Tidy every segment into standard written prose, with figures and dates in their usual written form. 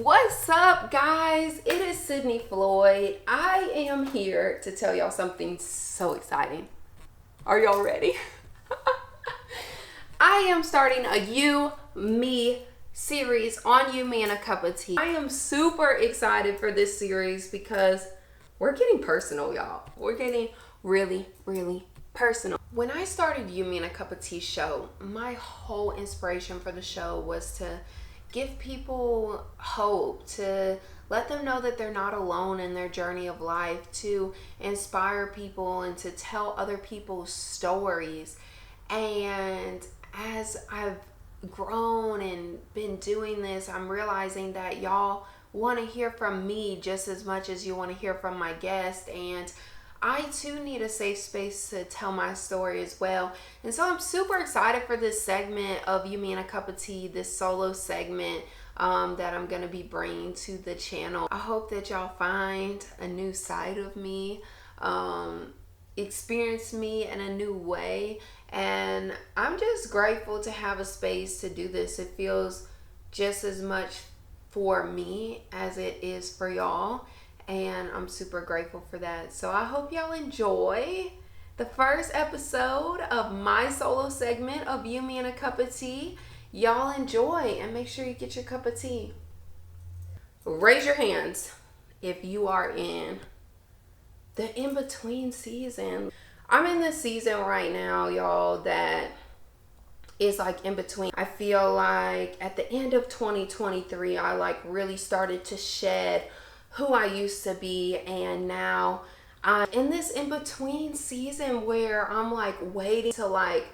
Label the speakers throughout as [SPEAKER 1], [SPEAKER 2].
[SPEAKER 1] What's up, guys? It is Sydney Floyd. I am here to tell y'all something so exciting. Are y'all ready? I am starting a You, Me series on You, Me, and a Cup of Tea. I am super excited for this series because we're getting personal, y'all. We're getting really, really personal. When I started You, Me, and a Cup of Tea show, my whole inspiration for the show was to give people hope, to let them know that they're not alone in their journey of life, to inspire people and to tell other people's stories. And as I've grown and been doing this, I'm realizing that y'all want to hear from me just as much as you want to hear from my guest. And I too need a safe space to tell my story as well. And so I'm super excited for this segment of You, Me, and a Cup of Tea, this solo segment that I'm going to be bringing to the channel. I hope that y'all find a new side of me, experience me in a new way. And I'm just grateful to have a space to do this. It feels just as much for me as it is for y'all. And I'm super grateful for that. So I hope y'all enjoy the first episode of my solo segment of You, Me, and a Cup of Tea. Y'all enjoy and make sure you get your cup of tea. Raise your hands if you are in the in-between season. I'm in this season right now, y'all, that is like in between. I feel like at the end of 2023, I like really started to shed who I used to be, and now I'm in this in-between season where I'm like waiting to like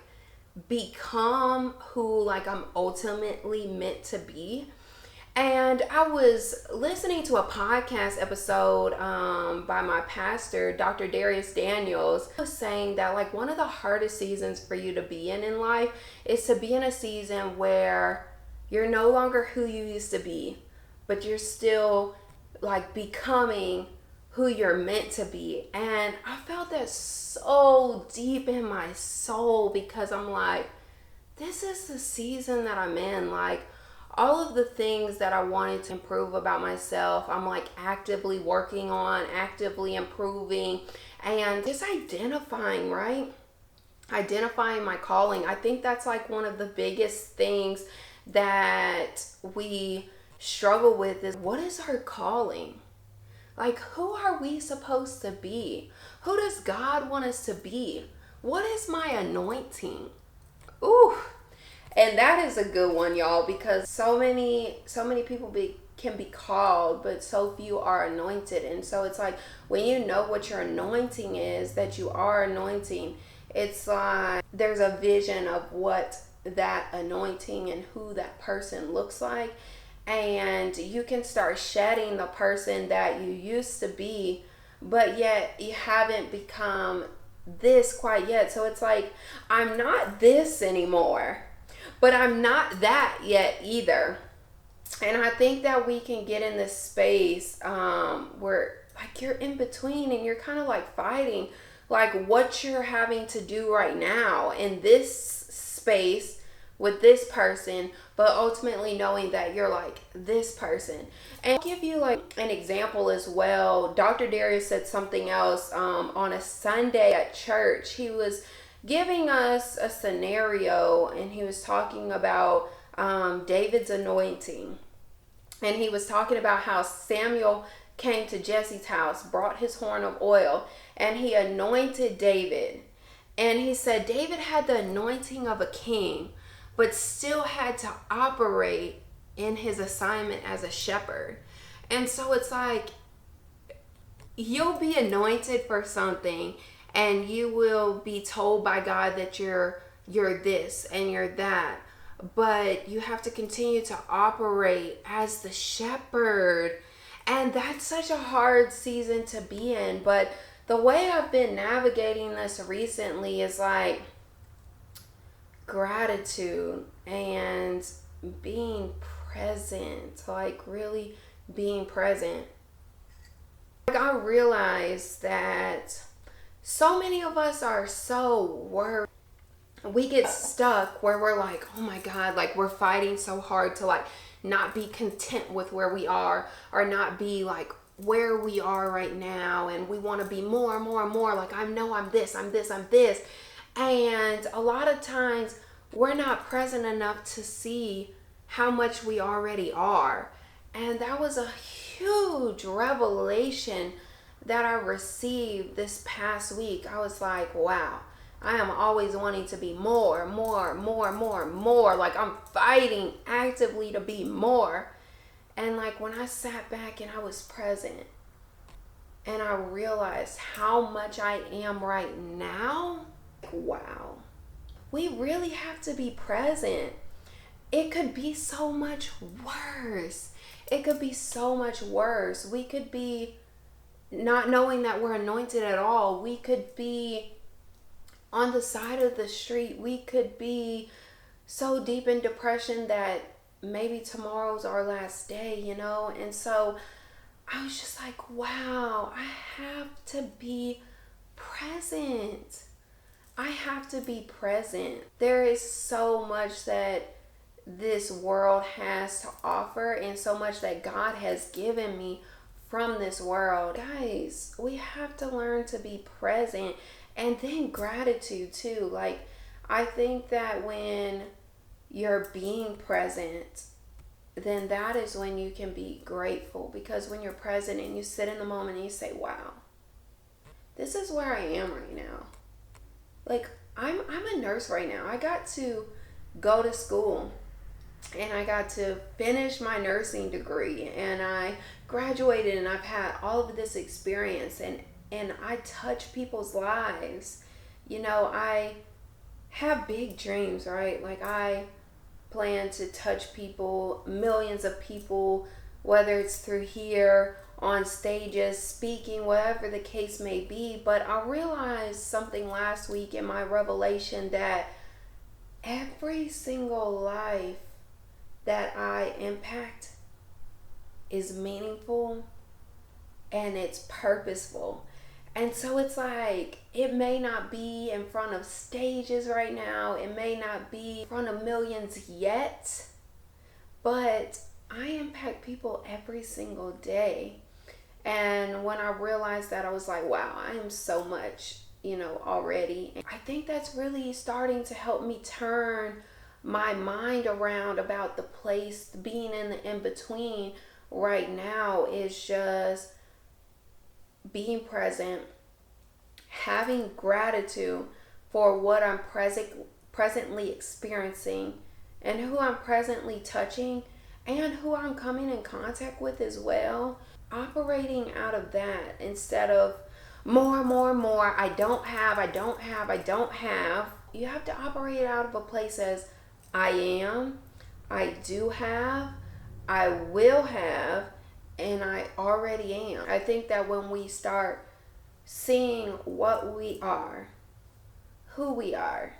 [SPEAKER 1] become who like I'm ultimately meant to be. And I was listening to a podcast episode by my pastor, Dr. Darius Daniels. He was saying that like one of the hardest seasons for you to be in life is to be in a season where you're no longer who you used to be, but you're still like becoming who you're meant to be. And I felt that so deep in my soul because I'm like, this is the season that I'm in. Like all of the things that I wanted to improve about myself, I'm like actively working on, actively improving, and just identifying, right? Identifying my calling. I think that's like one of the biggest things that we struggle with is, what is our calling? Like, who are we supposed to be? Who does God want us to be? What is my anointing? Ooh, and that is a good one, y'all, because so many people can be called, but so few are anointed. And so it's like when you know what your anointing is, that you are anointing, it's like there's a vision of what that anointing and who that person looks like. And you can start shedding the person that you used to be, but yet you haven't become this quite yet. So it's like, I'm not this anymore, but I'm not that yet either. And I think that we can get in this space where like you're in between and you're kind of like fighting like what you're having to do right now in this space with this person, but ultimately knowing that you're like this person. And I'll give you like an example as well. Dr. Darius said something else on a Sunday at church. He was giving us a scenario and he was talking about David's anointing. And he was talking about how Samuel came to Jesse's house, brought his horn of oil, and he anointed David. And he said David had the anointing of a king, but still had to operate in his assignment as a shepherd. And so it's like, you'll be anointed for something and you will be told by God that you're this and you're that, but you have to continue to operate as the shepherd. And that's such a hard season to be in. But the way I've been navigating this recently is like gratitude and being present, like really being present. Like I realized that so many of us are so worried we get stuck where we're like, oh my God, like we're fighting so hard to like not be content with where we are, or not be like where we are right now, and we want to be more and more and more. Like, I know I'm this, I'm this, I'm this. And a lot of times we're not present enough to see how much we already are. And that was a huge revelation that I received this past week. I was like, wow, I am always wanting to be more, more, more, more, more. Like, I'm fighting actively to be more. And like when I sat back and I was present and I realized how much I am right now, wow, we really have to be present. It could be so much worse. It could be so much worse. We could be not knowing that we're anointed at all. We could be on the side of the street. We could be so deep in depression that maybe tomorrow's our last day, you know? And so I was just like, wow, I have to be present. I have to be present. There is so much that this world has to offer, and so much that God has given me from this world. Guys, we have to learn to be present, and then gratitude too. Like, I think that when you're being present, then that is when you can be grateful, because when you're present and you sit in the moment and you say, wow, this is where I am right now. Like, I'm a nurse right now. I got to go to school and I got to finish my nursing degree, and I graduated, and I've had all of this experience, and I touch people's lives. You know, I have big dreams, right? Like, I plan to touch people, millions of people, whether it's through here, on stages, speaking, whatever the case may be. But I realized something last week in my revelation, that every single life that I impact is meaningful and it's purposeful. And so it's like, it may not be in front of stages right now, it may not be in front of millions yet, but I impact people every single day. And when I realized that, I was like, wow, I am so much, you know, already. And I think that's really starting to help me turn my mind around about the place, being in the in-between right now, is just being present, having gratitude for what I'm presently experiencing, and who I'm presently touching, and who I'm coming in contact with as well. Operating out of that instead of more, more, more. I don't have. You have to operate out of a place as I am, I do have, I will have, and I already am. I think that when we start seeing what we are, who we are,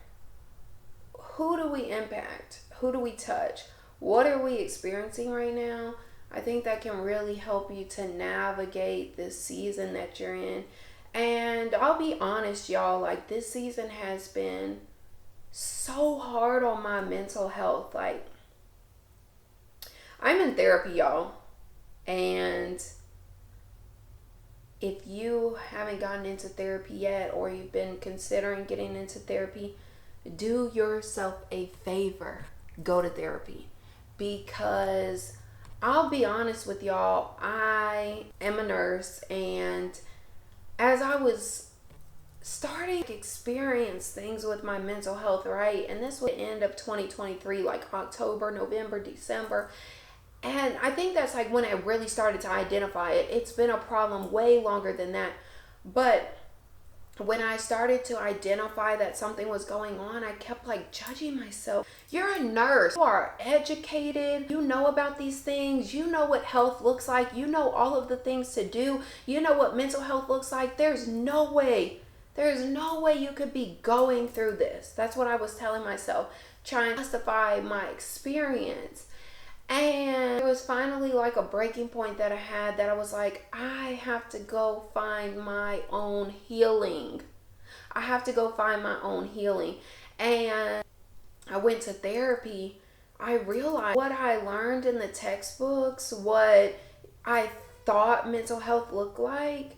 [SPEAKER 1] who do we impact, who do we touch, what are we experiencing right now, I think that can really help you to navigate this season that you're in. And I'll be honest, y'all, like, this season has been so hard on my mental health. Like, I'm in therapy, y'all, and if you haven't gotten into therapy yet, or you've been considering getting into therapy, do yourself a favor, go to therapy. Because I'll be honest with y'all, I am a nurse, and as I was starting to experience things with my mental health, right? And this was the end of 2023, like October, November, December. And I think that's like when I really started to identify it. It's been a problem way longer than that. But when I started to identify that something was going on, I kept like judging myself. You're a nurse. You are educated. You know about these things. You know what health looks like. You know all of the things to do. You know what mental health looks like. There's no way you could be going through this. That's what I was telling myself, trying to justify my experience. And it was finally like a breaking point that I had, that I was like, I have to go find my own healing. I have to go find my own healing. And I went to therapy. I realized what I learned in the textbooks, what I thought mental health looked like,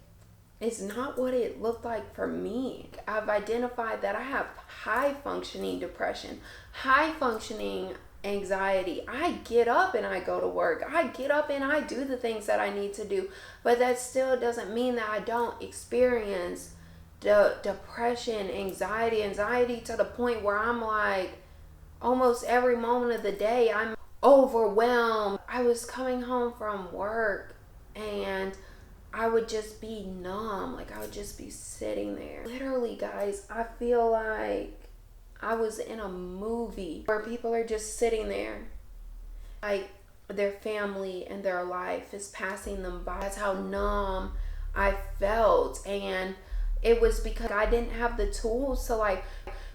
[SPEAKER 1] is not what it looked like for me. I've identified that I have high functioning depression, high functioning anxiety. I get up and I go to work. I get up and I do the things that I need to do. But that still doesn't mean that I don't experience the depression, anxiety to the point where I'm like, almost every moment of the day, I'm overwhelmed. I was coming home from work and I would just be numb. Like, I would just be sitting there. Literally, guys, I feel like I was in a movie where people are just sitting there. Like, their family and their life is passing them by. That's how numb I felt. And it was because I didn't have the tools to, like,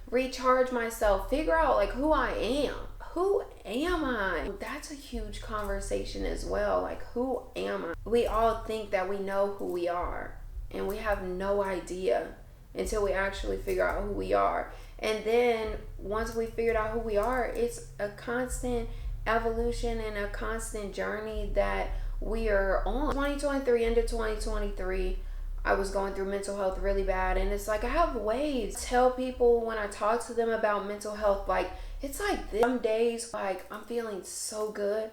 [SPEAKER 1] recharge myself, figure out, like, who I am. Who am I? That's a huge conversation as well. Like, who am I? We all think that we know who we are, and we have no idea until we actually figure out who we are. And then once we figured out who we are, it's a constant evolution and a constant journey that we are on. 2023 into 2023, I was going through mental health really bad, and it's like I have waves. I tell people when I talk to them about mental health, like, it's like this. Some days, like, I'm feeling so good,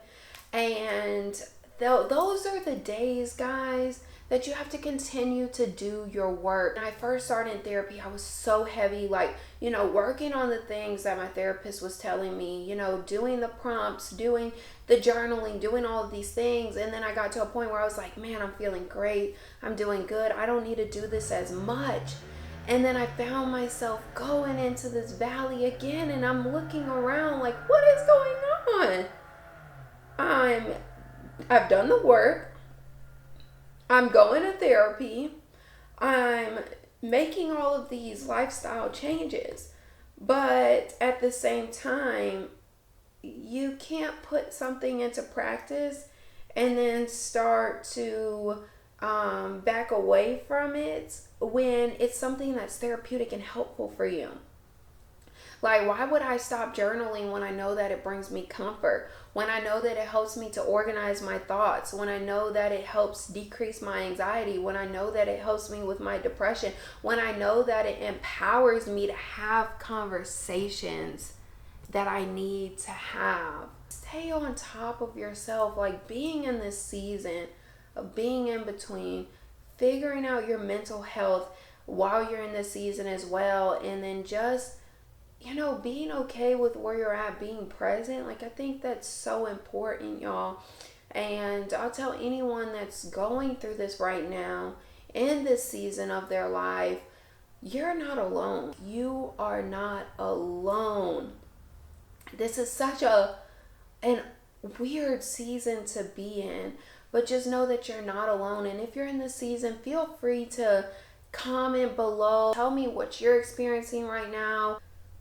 [SPEAKER 1] and those are the days, guys, that you have to continue to do your work. When I first started in therapy, I was so heavy, like, working on the things that my therapist was telling me, doing the prompts, doing the journaling, doing all of these things. And then I got to a point where I was like, man, I'm feeling great. I'm doing good. I don't need to do this as much. And then I found myself going into this valley again, and I'm looking around like, what is going on? I've done the work. I'm going to therapy. I'm making all of these lifestyle changes. But at the same time, you can't put something into practice and then start to back away from it when it's something that's therapeutic and helpful for you. Like, why would I stop journaling when I know that it brings me comfort? When I know that it helps me to organize my thoughts? When I know that it helps decrease my anxiety? When I know that it helps me with my depression? When I know that it empowers me to have conversations that I need to have? Stay on top of yourself. Like, being in this season of being in between, figuring out your mental health while you're in this season as well, and then just being okay with where you're at, being present. Like, I think that's so important, y'all. And I'll tell anyone that's going through this right now, in this season of their life, you're not alone. You are not alone. This is such an weird season to be in, but just know that you're not alone. And if you're in this season, feel free to comment below. Tell me what you're experiencing right now.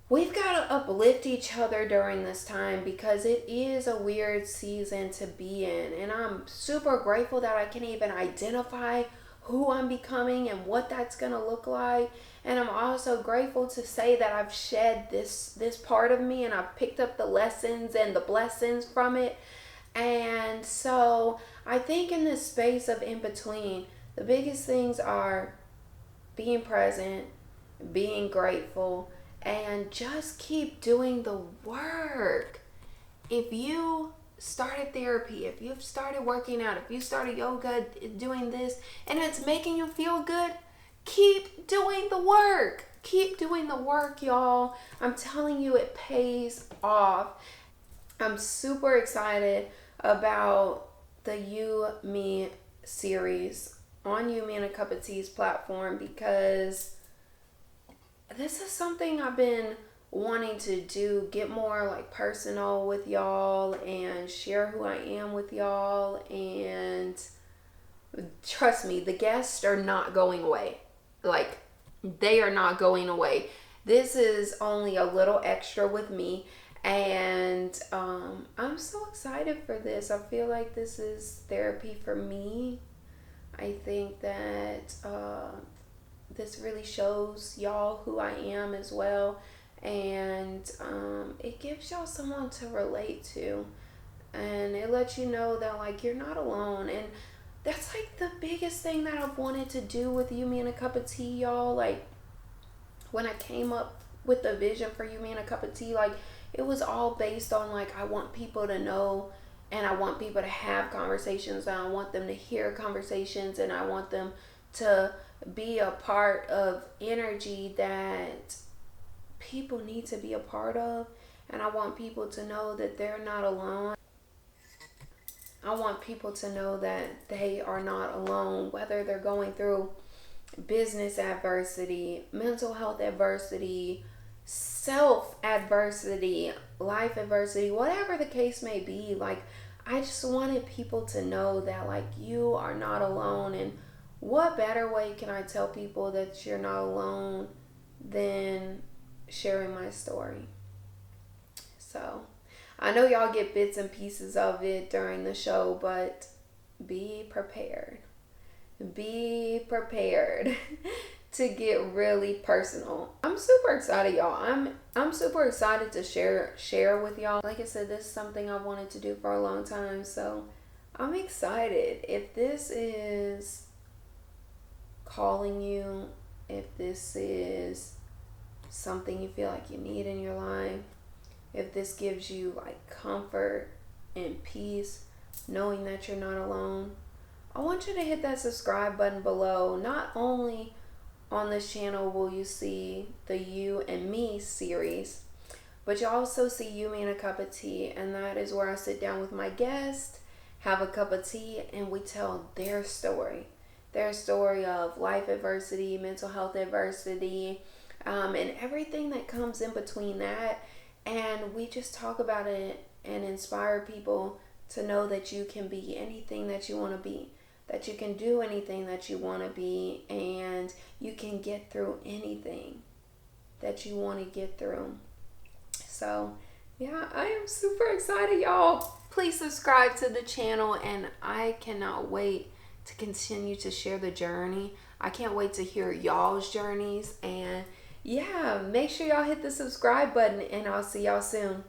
[SPEAKER 1] We've got to uplift each other during this time because it is a weird season to be in. And I'm super grateful that I can even identify who I'm becoming and what that's going to look like. And I'm also grateful to say that I've shed this part of me and I've picked up the lessons and the blessings from it. And so I think in this space of in between, the biggest things are being present, being grateful, and just keep doing the work. If you started therapy, if you've started working out, if you started yoga, doing this, and it's making you feel good, keep doing the work. Keep doing the work, y'all. I'm telling you, it pays off. I'm super excited about the You, Me series on You, Me, and a Cup of Tea's platform because this is something I've been wanting to do, get more like personal with y'all and share who I am with y'all. And trust me, the guests are not going away. Like, they are not going away. This is only a little extra with me. And I'm so excited for this. I feel like this is therapy for me. I think that this really shows y'all who I am as well. and it gives y'all someone to relate to, and it lets you know that like you're not alone. And that's like the biggest thing that I've wanted to do with You, Me, and a Cup of Tea, y'all. Like when I came up with the vision for You, Me, and a Cup of Tea, like it was all based on like I want people to know, and I want people to have conversations, and I want them to hear conversations, and I want them to be a part of energy that people need to be a part of. And I want people to know that they're not alone. I want people to know that they are not alone, whether they're going through business adversity, mental health adversity, self adversity, life adversity, whatever the case may be. Like, I just wanted people to know that, like, you are not alone. And what better way can I tell people that you're not alone than sharing my story? So, I know y'all get bits and pieces of it during the show, but be prepared. Be prepared to get really personal. I'm super excited, y'all. I'm super excited to share with y'all. Like I said, this is something I wanted to do for a long time, so I'm excited. If this is calling you, if this is something you feel like you need in your life, if this gives you like comfort and peace, knowing that you're not alone, I want you to hit that subscribe button below. Not only on this channel will you see the You and Me series, but you also see You, Me, and a Cup of Tea, and that is where I sit down with my guest, have a cup of tea, and we tell their story of life adversity, mental health adversity, and everything that comes in between that. And we just talk about it and inspire people to know that you can be anything that you want to be, that you can do anything that you want to be, and you can get through anything that you want to get through. So, yeah, I am super excited, y'all. Please subscribe to the channel, and I cannot wait to continue to share the journey. I can't wait to hear y'all's journeys, and yeah, make sure y'all hit the subscribe button, and I'll see y'all soon.